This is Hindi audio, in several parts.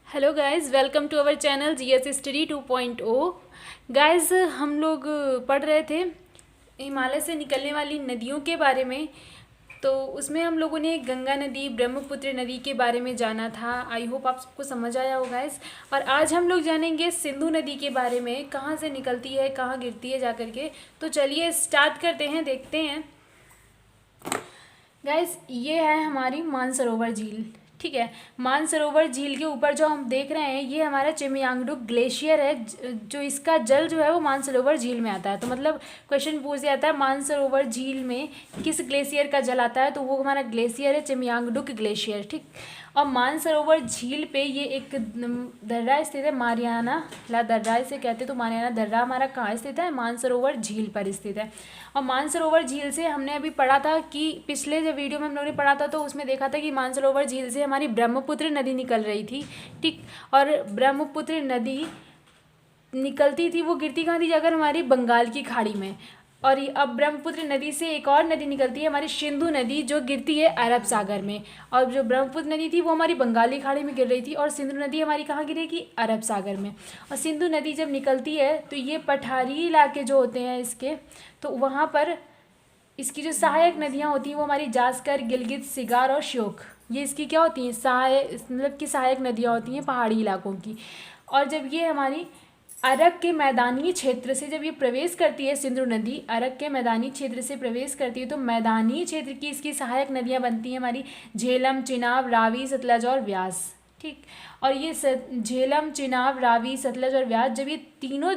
Hello guys, welcome to our channel GS study 2.0। Guys, हम लोग पढ़ रहे थे हिमालय से निकलने वाली नदियों के बारे में। तो उसमें हम लोगों ने गंगा नदी, ब्रह्मपुत्र नदी के बारे में जाना था। आई होप आप सबको समझ आया हो गाइस। और आज हम लोग जानेंगे सिंधु नदी के बारे में, कहाँ से निकलती है, कहाँ गिरती है जा करके। तो चलिए स्टार्ट करते हैं, देखते हैं। गाइस, ये है हमारी मानसरोवर झील। ठीक है, मानसरोवर झील के ऊपर जो हम देख रहे हैं ये हमारा चिमयांगडुक ग्लेशियर है, जो इसका जल जो है वो मानसरोवर झील में आता है। तो मतलब क्वेश्चन पूछ दिया जाता है मानसरोवर झील में किस ग्लेशियर का जल आता है, तो वो हमारा ग्लेशियर है चिमयांगडुक ग्लेशियर। ठीक, और मानसरोवर झील पे ये एक दर्रा स्थित है, मारियाना ला दर्रा इसे कहते हैं। तो मारियाना दर्रा हमारा कहाँ स्थित है? मानसरोवर झील पर स्थित है। और मानसरोवर झील से हमने अभी पढ़ा था कि पिछले जो वीडियो में हम लोगों ने पढ़ा था तो उसमें देखा था कि मानसरोवर झील से हमारी ब्रह्मपुत्र नदी निकल रही थी। ठीक, और ब्रह्मपुत्र नदी निकलती थी, वो गिरती कहाँ थी जाकर? हमारी बंगाल की खाड़ी में। और अब ब्रह्मपुत्र नदी से एक और नदी निकलती है हमारी सिंधु नदी, जो गिरती है अरब सागर में। और जो ब्रह्मपुत्र नदी थी वो हमारी बंगाली खाड़ी में गिर रही थी, और सिंधु नदी हमारी कहाँ गिरेगी? अरब सागर में। और सिंधु नदी जब निकलती है तो ये पठारी इलाके जो होते हैं इसके, तो वहाँ पर इसकी जो सहायक नदियाँ होती हैं वो हमारी जास्कर, गिलगित, सिगार और श्योक, ये इसकी क्या होती हैं? मतलब कि सहायक नदियाँ होती हैं पहाड़ी इलाकों की। और जब ये हमारी अरब के मैदानी क्षेत्र से जब ये प्रवेश करती है, सिंधु नदी अरब के मैदानी क्षेत्र से प्रवेश करती है, तो मैदानी क्षेत्र की इसकी सहायक नदियाँ बनती हैं हमारी झेलम, चिनाब, रावी, सतलज और व्यास। ठीक, और ये झेलम, चिनाब, रावी, सतलज और व्यास, जब ये तीनों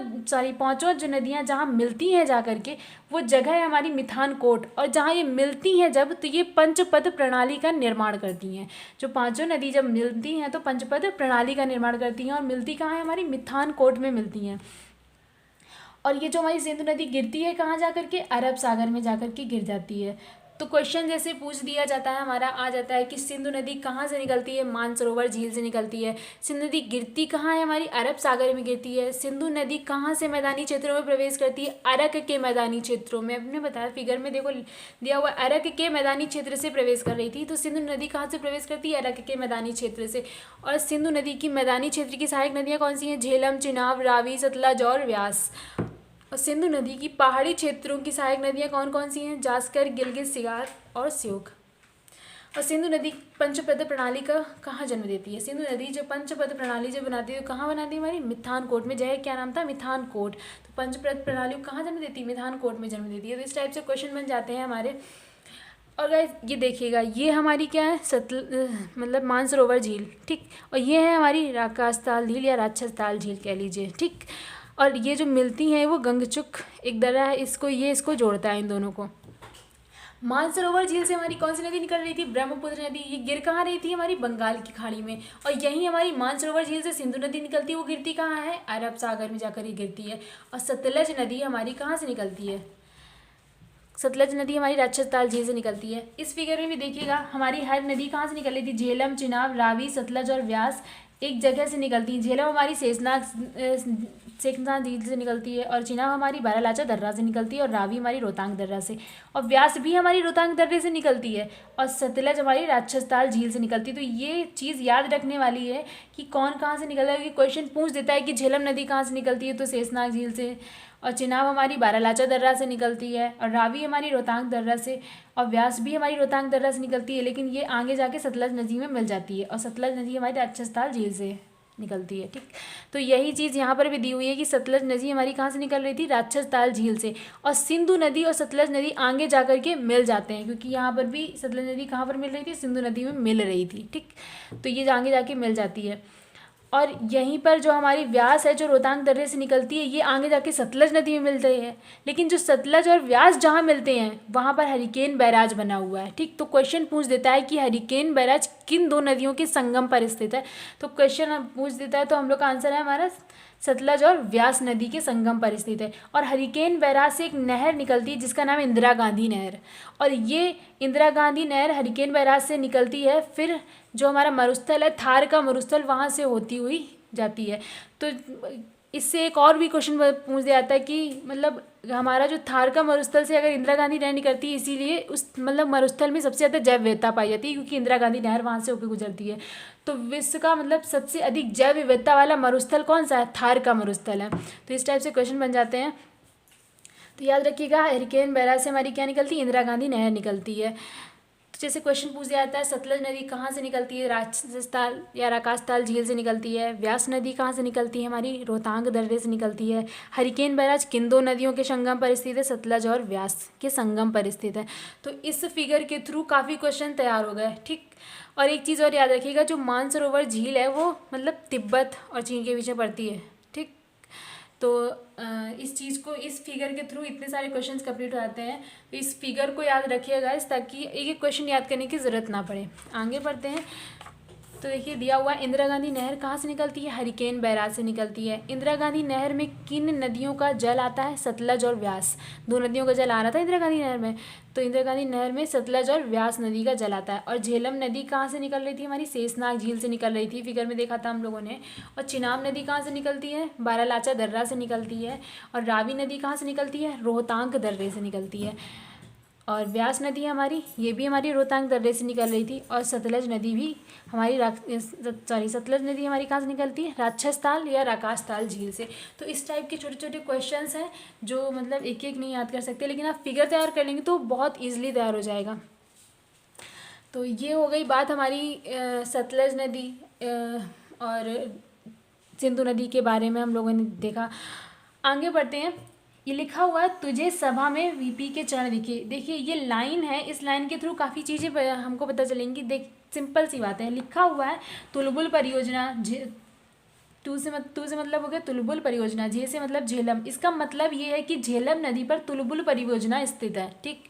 पांचों जो नदियाँ जहाँ मिलती हैं जा करके, वो जगह है हमारी मिथानकोट। और जहाँ ये मिलती हैं जब, तो ये पंचपद प्रणाली का निर्माण करती हैं। जो पांचों नदी जब मिलती हैं तो पंचपद प्रणाली का निर्माण करती हैं, और मिलती कहाँ है? हमारी मिथानकोट में मिलती हैं। और ये जो हमारी सिंधु नदी गिरती है कहाँ जा करके? अरब सागर में जा करके गिर जाती है। तो क्वेश्चन जैसे पूछ दिया जाता है हमारा, आ जाता है कि सिंधु नदी कहाँ से निकलती है? मानसरोवर झील से निकलती है। सिंधु नदी गिरती कहाँ है? हमारी अरब सागर में गिरती है। सिंधु नदी कहाँ से मैदानी क्षेत्रों में प्रवेश करती है? अरक के मैदानी क्षेत्रों में। हमने बताया फिगर में, देखो दिया हुआ, अरक के मैदानी क्षेत्र से प्रवेश कर रही थी। तो सिंधु नदी कहाँ से प्रवेश करती है? अरक के मैदानी क्षेत्र से। और सिंधु नदी की मैदानी क्षेत्र की सहायक नदियाँ कौन सी हैं? झेलम, चिनाब, रावी, सतलज और व्यास। और सिंधु नदी की पहाड़ी क्षेत्रों की सहायक नदियाँ कौन कौन सी हैं? जास्कर, गिलगित, सिगार और श्योक। और सिंधु नदी पंचपद प्रणाली का कहाँ जन्म देती है? सिंधु नदी जो पंचपद प्रणाली जो बनाती है तो कहाँ बनाती है? हमारी मिथानकोट में। जय क्या नाम था? मिथानकोट। तो पंचपद प्रणाली को कहाँ जन्म देती है? मिथानकोट में जन्म देती है। तो इस टाइप से क्वेश्चन बन जाते हैं हमारे। और गाइस ये देखिएगा, ये हमारी क्या है? मतलब मानसरोवर झील। ठीक, और ये है हमारी राकासताल झील या राक्षसताल झील कह लीजिए। ठीक, और ये जो मिलती हैं वो गंगचुक एक दर्रा है, इसको जोड़ता है इन दोनों को। मानसरोवर झील से हमारी कौन सी नदी निकल रही थी? ब्रह्मपुत्र नदी। ये गिर कहाँ रही थी? हमारी बंगाल की खाड़ी में। और यहीं हमारी मानसरोवर झील से सिंधु नदी निकलती है, वो गिरती कहाँ है? अरब सागर में जाकर ये गिरती है। और सतलज नदी हमारी कहाँ से निकलती है? सतलज नदी हमारी राक्षसताल झील से निकलती है। इस फिगर में भी देखिएगा हमारी हर नदी कहाँ से निकल रही थी? झेलम, चिनाब, रावी, सतलज और व्यास एक जगह से निकलती है। झेलम हमारी शेखनाथ झील से निकलती है, और चिनाब हमारी बारालाचा दर्रा से निकलती है, और रावी हमारी रोहतांग दर्रा से, और व्यास भी हमारी रोहतांग दर्रे से निकलती है, और सतलज हमारी राक्षसताल झील से निकलती है। तो ये चीज़ याद रखने वाली है कि कौन कहाँ से निकलता है, क्योंकि क्वेश्चन पूछ देता है कि झेलम नदी कहाँ से निकलती है, तो शेषनाग झील से, और चिनाब हमारी बारालाचा दर्रा से निकलती है, और रावी हमारी रोहतांग दर्रा से, और व्यास भी हमारी रोहतांग दर्रा से निकलती है। लेकिन ये आगे जाके सतलज नदी में मिल जाती है, और सतलज नदी हमारी राक्षसताल झील से निकलती है। ठीक, तो यही चीज़ यहाँ पर भी दी हुई है कि सतलज नदी हमारी कहाँ से निकल रही थी? राक्षसताल झील से। और सिंधु नदी और सतलज नदी आगे जाकर के मिल जाते हैं, क्योंकि यहाँ पर भी सतलज नदी कहाँ पर मिल रही थी? सिंधु नदी में मिल रही थी। ठीक, तो ये आगे जाके मिल जाती है। और यहीं पर जो हमारी व्यास है जो रोहतांग दर्रे से निकलती है, ये आगे जाके सतलज नदी में मिलते हैं। लेकिन जो सतलज और व्यास जहाँ मिलते हैं वहाँ पर हरिकेन बैराज बना हुआ है। ठीक, तो क्वेश्चन पूछ देता है कि हरिकेन बैराज किन दो नदियों के संगम पर स्थित है? तो क्वेश्चन पूछ देता है तो हम लोग का आंसर है हमारा सतलज और व्यास नदी के संगम पर स्थित है। और हरिकेन बैराज से एक नहर निकलती है जिसका नाम है इंदिरा गांधी नहर, और ये इंदिरा गांधी नहर हरिकेन बैराज से निकलती है। फिर जो हमारा मरुस्थल है, थार का मरुस्थल, वहाँ से होती हुई जाती है। तो इससे एक और भी क्वेश्चन पूछ दिया जाता है कि मतलब हमारा जो थार का मरुस्थल से अगर इंदिरा गांधी नहर निकलती है, इसीलिए उस मतलब मरुस्थल में सबसे ज़्यादा जैव विविधता पाई जाती है, क्योंकि इंदिरा गांधी नहर वहाँ से होकर गुजरती है। तो विश्व का मतलब सबसे अधिक जैव विविधता वाला मरुस्थल कौन सा है? थार का मरुस्थल है। तो इस टाइप से क्वेश्चन बन जाते हैं। तो याद रखिएगा, हरिकेन बैराज से हमारी क्या निकलती है? इंदिरा गांधी नहर निकलती है। तो जैसे क्वेश्चन पूछ दिया जाता है, सतलज नदी कहाँ से निकलती है? राजस्थान या राकासताल झील से निकलती है। व्यास नदी कहाँ से निकलती है? हमारी रोहतांग दर्रे से निकलती है। हरिकेन बैराज किन दो नदियों के संगम पर स्थित है? सतलज और व्यास के संगम पर स्थित है। तो इस फिगर के थ्रू काफ़ी क्वेश्चन तैयार हो गए, ठीक। और एक चीज़ और याद रखिएगा, जो मानसरोवर झील है वो मतलब तिब्बत और चीन के बीच में पड़ती है, ठीक। तो इस चीज़ को, इस फिगर के थ्रू इतने सारे क्वेश्चंस कंप्लीट हो जाते हैं। तो इस फिगर को याद रखिएगा ताकि एक एक क्वेश्चन याद करने की ज़रूरत ना पड़े। आगे बढ़ते हैं। तो देखिए दिया हुआ, इंदिरा गांधी नहर कहाँ से निकलती है? हरिकेन बैराज से निकलती है। इंदिरा गांधी नहर में किन नदियों का जल आता है? सतलज और व्यास, दो नदियों का जल आ रहा था इंदिरा गांधी नहर में। तो इंदिरा गांधी नहर में सतलज और व्यास नदी का जल आता है। और झेलम नदी कहाँ से निकल रही थी? हमारी शेषनाग झील से निकल रही थी, फिगर में देखा था हम लोगों ने। और चिनाब नदी कहाँ से निकलती है? बारालाचा दर्रा से निकलती है। और रावी नदी कहाँ से निकलती है? रोहतांग दर्रे से निकलती है। और व्यास नदी हमारी, ये भी हमारी रोहतांग दर्रे से निकल रही थी। और सतलज नदी भी हमारी सतलज नदी हमारी कहाँ से निकलती है? राक्षसताल या राकासताल झील से। तो इस टाइप के छोटे छोटे क्वेश्चंस हैं जो मतलब एक एक नहीं याद कर सकते, लेकिन आप फिगर तैयार कर लेंगे तो बहुत ईजिली तैयार हो जाएगा। तो ये हो गई बात हमारी सतलज नदी और सिंधु नदी के बारे में हम लोगों ने देखा। आगे बढ़ते हैं। ये लिखा हुआ है, तुझे सभा में वीपी के चरण दिखे। देखिए ये लाइन है, इस लाइन के थ्रू काफ़ी चीज़ें हमको पता चलेंगी। देख सिंपल सी बात है, लिखा हुआ है तुलबुल परियोजना, टू से मतलब हो गया तुलबुल परियोजना, झे से मतलब झेलम। इसका मतलब ये है कि झेलम नदी पर तुलबुल परियोजना स्थित है, ठीक।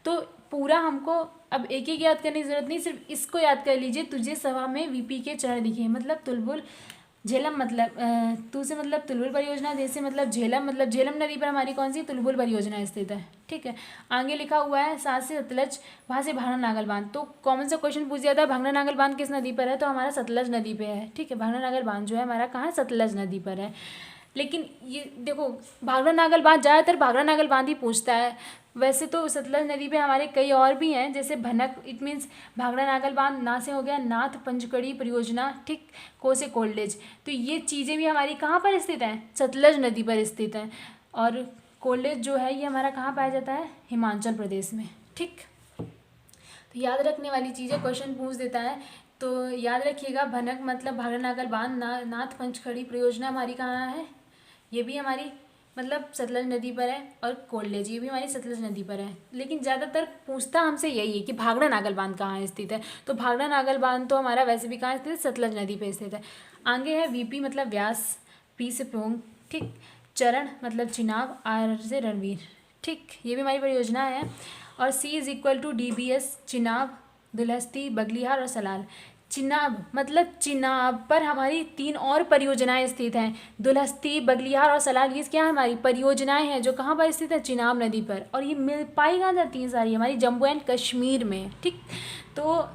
तो पूरा हमको अब एक एक याद करने की जरूरत नहीं, सिर्फ इसको याद कर लीजिए, तुझे सभा में वीपी के चरण दिखे, मतलब तुलबुल, झेलम मतलब तू से मतलब तुलबुल परियोजना, जैसे मतलब झेलम नदी पर हमारी कौन सी तुलबुल परियोजना स्थित है, ठीक है। आगे लिखा हुआ है सात से सतलज, वहाँ से भांगड़ा नागल बांध। तो कॉमन सा क्वेश्चन पूछ दिया था, भांगड़ा नागल बांध किस नदी पर है? तो हमारा सतलज नदी पे है, ठीक है। भांगड़ा नागल बांध जो है हमारा कहाँ है? सतलज नदी पर है। लेकिन ये देखो, भांगड़ा नागल बांध ज़्यादातर भांगड़ा नागल बांध ही पूछता है। वैसे तो सतलज नदी पे हमारे कई और भी हैं, जैसे भनक, इट मीन्स भांगड़ा नागल बांध, ना से हो गया नाथ पंचकड़ी परियोजना, ठीक, को से कोल्डेज। तो ये चीज़ें भी हमारी कहाँ पर स्थित हैं? सतलज नदी पर स्थित हैं। और कोल्डेज जो है ये हमारा कहाँ पाया जाता है? हिमाचल प्रदेश में, ठीक। तो याद रखने वाली चीज़ें क्वेश्चन पूछ देता है। तो याद रखिएगा, भनक मतलब भांगड़ा नागल बांध, नाथ पंचकड़ी परियोजना हमारी कहाँ है? ये भी हमारी मतलब सतलज नदी पर है। और कोल्डेज ये भी हमारी सतलज नदी पर है। लेकिन ज़्यादातर पूछता हमसे यही है कि भांगड़ा नागल बांध कहाँ स्थित है। तो भांगड़ा नागल बांध तो हमारा वैसे भी कहाँ स्थित है? सतलज नदी पर स्थित है। आगे है वीपी मतलब व्यास, पी से पोंग, ठीक। चरण मतलब चिनाब, आर से रणवीर, ठीक, ये भी हमारी परियोजना है। और C is equal to DBS, Chenab, Dulhasti, Baglihar और सलाल। चिनाब मतलब चिनाब पर हमारी 3 और परियोजनाएं स्थित हैं, दुलहस्ती, बगलिहार और सलाल। ये क्या है? हमारी परियोजनाएं हैं जो कहाँ पर स्थित है? चिनाब नदी पर। और ये मिल पाई कहाँ जाती हैं? सारी हमारी जम्मू एंड कश्मीर में, ठीक। तो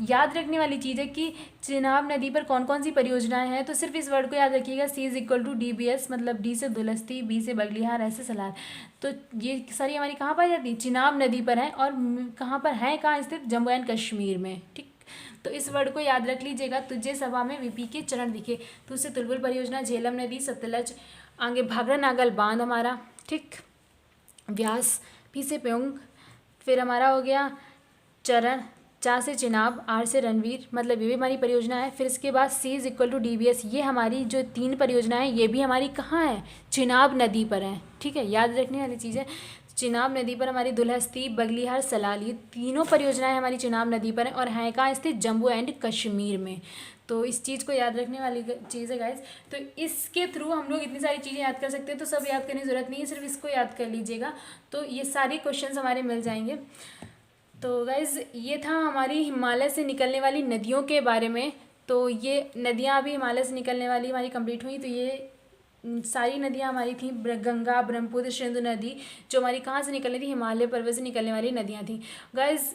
याद रखने वाली चीज़ है कि चिनाब नदी पर कौन कौन सी परियोजनाएं हैं। तो सिर्फ इस वर्ड को याद रखिएगा, सी इज इक्वल टू DBS मतलब डी से दुलहस्ती, बी से बगलिहार, ऐसे सलाल। तो ये सारी हमारी कहाँ पाई जाती है? चिनाब नदी पर है। और कहाँ पर है? कहाँ स्थित? जम्मू एंड कश्मीर में, ठीक। तो इस वर्ड को याद रख लीजिएगा, तुझे सभा में वीपी के चरण दिखे। तो उससे तुलबुल परियोजना, झेलम नदी, सतलज, आगे भांगड़ा नागल बांध हमारा, ठीक। व्यास, पी से प्योंग, फिर हमारा हो गया चरण, चा से चिनाब, आर से रणवीर, मतलब ये भी हमारी परियोजना है। फिर इसके बाद सी इज इक्वल टू DBS, ये हमारी जो 3 परियोजनाएं ये भी हमारी कहाँ है? चिनाब नदी पर है, ठीक है। याद रखने वाली चीज़ है, चिनाब नदी पर हमारी दुलहस्ती, बगलिहार, सलाल, ये तीनों परियोजनाएं हमारी चिनाब नदी पर हैं। और हैं कहाँ स्थित? जम्मू एंड कश्मीर में। तो इस चीज़ को याद रखने वाली चीज़ है गाइस। तो इसके थ्रू हम लोग इतनी सारी चीज़ें याद कर सकते हैं। तो सब याद करने की ज़रूरत नहीं है, सिर्फ इसको याद कर लीजिएगा, तो ये सारे क्वेश्चन हमारे मिल जाएंगे। तो गाइज़ ये था हमारी हिमालय से निकलने वाली नदियों के बारे में। तो ये नदियाँ अभी हिमालय से निकलने वाली हमारी कंप्लीट हुई। तो ये सारी नदियाँ हमारी थी, गंगा, ब्रह्मपुत्र, सिंधु नदी, जो हमारी कहाँ से निकलनी थी, हिमालय पर्वत से निकलने वाली नदियाँ थी। गाइज़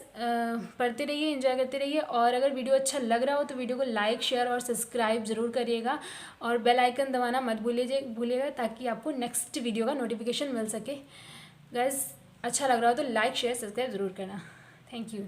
पढ़ते रहिए, एंजॉय करते रहिए, और अगर वीडियो अच्छा लग रहा हो तो वीडियो को लाइक, शेयर और सब्सक्राइब ज़रूर करिएगा, और बेल आइकन दबाना मत भूलिएगा, ताकि आपको नेक्स्ट वीडियो का नोटिफिकेशन मिल सके। गाइज़ अच्छा लग रहा हो तो लाइक, शेयर, सब्सक्राइब ज़रूर करना। Thank you.